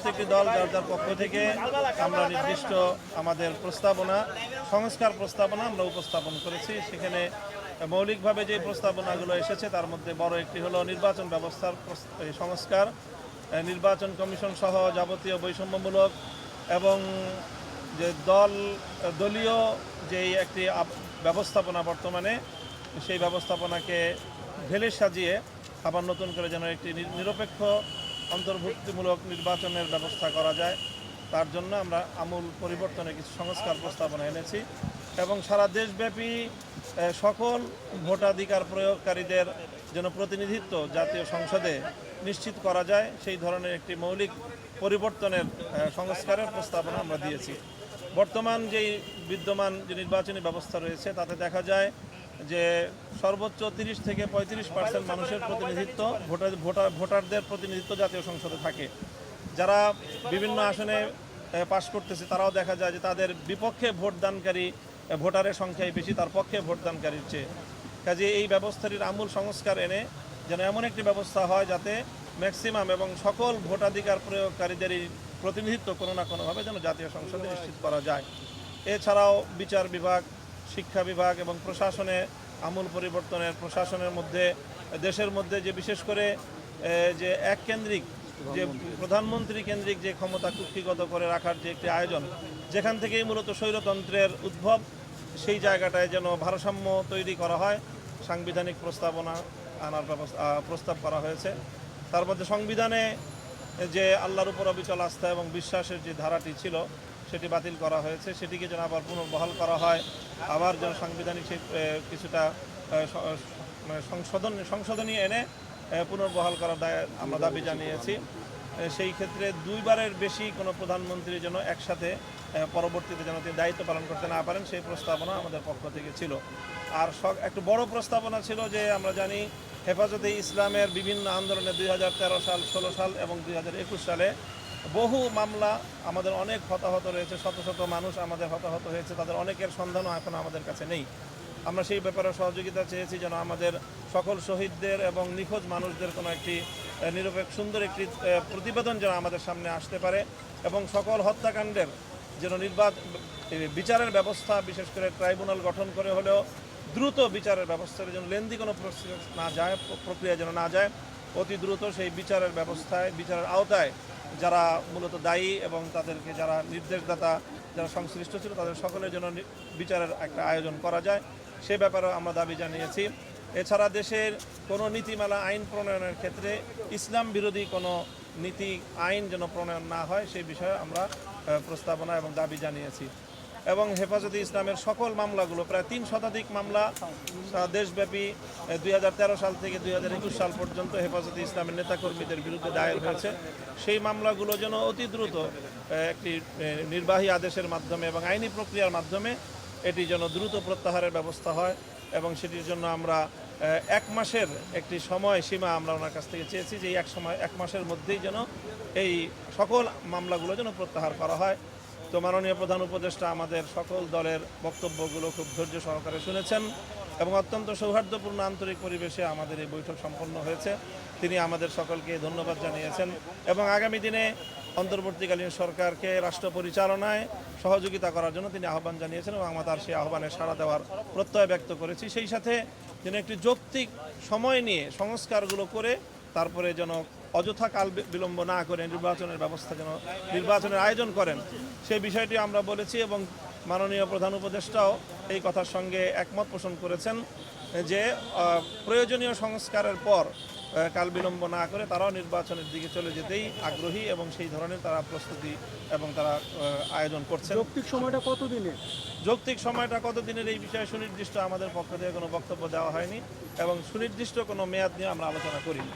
প্রত্যেকটি দল যার যার পক্ষ থেকে আমরা নির্দিষ্ট আমাদের সংস্কার প্রস্তাবনা আমরা উপস্থাপন করেছি। সেখানে মৌলিকভাবে যে প্রস্তাবনাগুলো এসেছে তার মধ্যে বড় একটি হলো নির্বাচন ব্যবস্থার সংস্কার, নির্বাচন কমিশন সহ যাবতীয় বৈষম্যমূলক এবং যে দলীয় যেই একটি ব্যবস্থাপনা বর্তমানে, সেই ব্যবস্থাপনাকে ঢেলে সাজিয়ে আবার নতুন করে যেন একটি নিরপেক্ষ অন্তর্ভুক্তিমূলক নির্বাচনের ব্যবস্থা করা যায়, তার জন্য আমরা আমূল পরিবর্তনের কিছু সংস্কার প্রস্তাবনা এনেছি এবং সারা দেশব্যাপী সকল ভোটাধিকার প্রয়োগকারীদের যেন প্রতিনিধিত্ব জাতীয় সংসদে নিশ্চিত করা যায়, সেই ধরনের একটি মৌলিক পরিবর্তনের সংস্কারের প্রস্তাবনা আমরা দিয়েছি। বর্তমান যেই বিদ্যমান যে নির্বাচনী ব্যবস্থা রয়েছে তাতে দেখা যায় যে সর্বোচ্চ 30 থেকে 35% মানুষের প্রতিনিধিত্ব, ভোটারদের প্রতিনিধিত্ব জাতীয় সংসদে থাকে। যারা বিভিন্ন আসনে পাশ করতেছে তারাও দেখা যায় যে তাদের বিপক্ষে ভোটদানকারী ভোটারের সংখ্যাই বেশি তার পক্ষে ভোটদানকারীর চেয়ে। কাজে এই ব্যবস্থাটির আমূল সংস্কার এনে যেন এমন একটি ব্যবস্থা হয় যাতে ম্যাক্সিমাম এবং সকল ভোটাধিকার প্রয়োগকারীদেরই প্রতিনিধিত্ব কোনো না কোনোভাবে যেন জাতীয় সংসদে নিশ্চিত করা যায়। এছাড়াও বিচার বিভাগ, শিক্ষা বিভাগ এবং প্রশাসনে আমূল পরিবর্তনের, প্রশাসনের মধ্যে দেশের মধ্যে যে বিশেষ করে যে এককেন্দ্রিক যে প্রধানমন্ত্রী কেন্দ্রিক যে ক্ষমতা কুক্ষিগত করে রাখার যে একটি আয়োজন, যেখান থেকেই মূলত স্বৈরতন্ত্রের উদ্ভব, সেই জায়গাটায় যেন ভারসাম্য তৈরি করা হয়, সাংবিধানিক প্রস্তাবনা আনার প্রস্তাব করা হয়েছে। তার মধ্যে সংবিধানে যে আল্লাহর উপর অবিচল আস্থা এবং বিশ্বাসের যে ধারাটি ছিল সেটি বাতিল করা হয়েছে, সেটিকে যেন আবার পুনর্বহাল করা হয়, আবার যেন সাংবিধানিক কিছুটা সংশোধনী এনে পুনর্বহাল করার আমরা দাবি জানিয়েছি। সেই ক্ষেত্রে 2 বারের বেশি কোনো প্রধানমন্ত্রী যেন একসাথে পরবর্তীতে যেন তিনি দায়িত্ব পালন করতে না পারেন, সেই প্রস্তাবনা আমাদের পক্ষ থেকে ছিল। আর একটু বড় প্রস্তাবনা ছিল যে আমরা জানি হেফাজতে ইসলামের বিভিন্ন আন্দোলনে 2013 সাল, 16 সাল এবং 2021 সালে বহু মামলা আমাদের অনেক হতাহত রয়েছে, শত শত মানুষ আমাদের হতাহত হয়েছে, তাদের অনেকের সন্ধানও এখন আমাদের কাছে নেই। আমরা সেই ব্যাপারে সহযোগিতা চেয়েছি যেন আমাদের সকল শহীদদের এবং নিখোঁজ মানুষদের কোনো একটি নিরপেক্ষ সুন্দর একটি প্রতিবেদন যেন আমাদের সামনে আসতে পারে এবং সকল হত্যাকাণ্ডের যেন বিচারের ব্যবস্থা, বিশেষ করে ট্রাইব্যুনাল গঠন করে হলেও দ্রুত বিচারের ব্যবস্থার যেন লেন্দি কোনো প্রক্রিয়া যেন না যায়, অতি দ্রুত সেই বিচারের ব্যবস্থায়, বিচারের আওতায় যারা মূলত দায়ী এবং তাদেরকে যারা নির্দেশদাতা, যারা সংশ্লিষ্ট ছিল তাদের সকলের জন্য বিচারের একটা আয়োজন করা যায়, সে ব্যাপারেও আমরা দাবি জানিয়েছি। এছাড়া দেশের কোনো নীতিমালা আইন প্রণয়নের ক্ষেত্রে ইসলাম বিরোধী কোনো নীতি আইন যেন প্রণয়ন না হয়, সেই বিষয়ে আমরা প্রস্তাবনা এবং দাবি জানিয়েছি। এবং হেফাজতে ইসলামের সকল মামলাগুলো, প্রায় 3 শতাধিক মামলা দেশব্যাপী 2013 সাল থেকে 2021 সাল পর্যন্ত হেফাজতে ইসলামের নেতাকর্মীদের বিরুদ্ধে দায়ের হয়েছে, সেই মামলাগুলো যেন অতি দ্রুত একটি নির্বাহী আদেশের মাধ্যমে এবং আইনি প্রক্রিয়ার মাধ্যমে এটি যেন দ্রুত প্রত্যাহারের ব্যবস্থা হয় এবং সেটির জন্য আমরা 1 মাসের একটি সময়সীমা আমরা ওনার কাছ থেকে চেয়েছি যে 1 মাসের মধ্যেই যেন এই সকল মামলাগুলো যেন প্রত্যাহার করা হয়। তো মাননীয় প্রধান উপদেষ্টা আমাদের সকল দলের বক্তব্যগুলো খুব ধৈর্য সহকারে শুনেছেন এবং অত্যন্ত সৌহার্দ্যপূর্ণ আন্তরিক পরিবেশে আমাদের এই বৈঠক সম্পন্ন হয়েছে। তিনি আমাদের সকলকে ধন্যবাদ জানিয়েছেন এবং আগামী দিনে অন্তর্বর্তীকালীন সরকারকে রাষ্ট্র পরিচালনায় সহযোগিতা করার জন্য তিনি আহ্বান জানিয়েছেন এবং আমরা তার সেই আহ্বানে সাড়া দেওয়ার প্রত্যয় ব্যক্ত করেছি। সেই সাথে যেন একটি যৌক্তিক সময় নিয়ে সংস্কারগুলো করে তারপরে যেন অযথা কাল বিলম্ব না করে নির্বাচনের ব্যবস্থা যেন নির্বাচনের আয়োজন করেন, সেই বিষয়টি আমরা বলেছি এবং মাননীয় প্রধান উপদেষ্টাও এই কথার সঙ্গে একমত পোষণ করেছেন যে প্রয়োজনীয় সংস্কারের পর কাল বিলম্ব না করে তারাও নির্বাচনের দিকে চলে যেতেই আগ্রহী এবং সেই ধরনের তারা প্রস্তুতি এবং তারা আয়োজন করছে। যৌক্তিক সময়টা কতদিনের? যৌক্তিক সময়টা কতদিনের এই বিষয়ে সুনির্দিষ্ট আমাদের পক্ষ থেকে কোনো বক্তব্য দেওয়া হয়নি এবং সুনির্দিষ্ট কোনো মেয়াদ নিয়ে আমরা আলোচনা করিনি।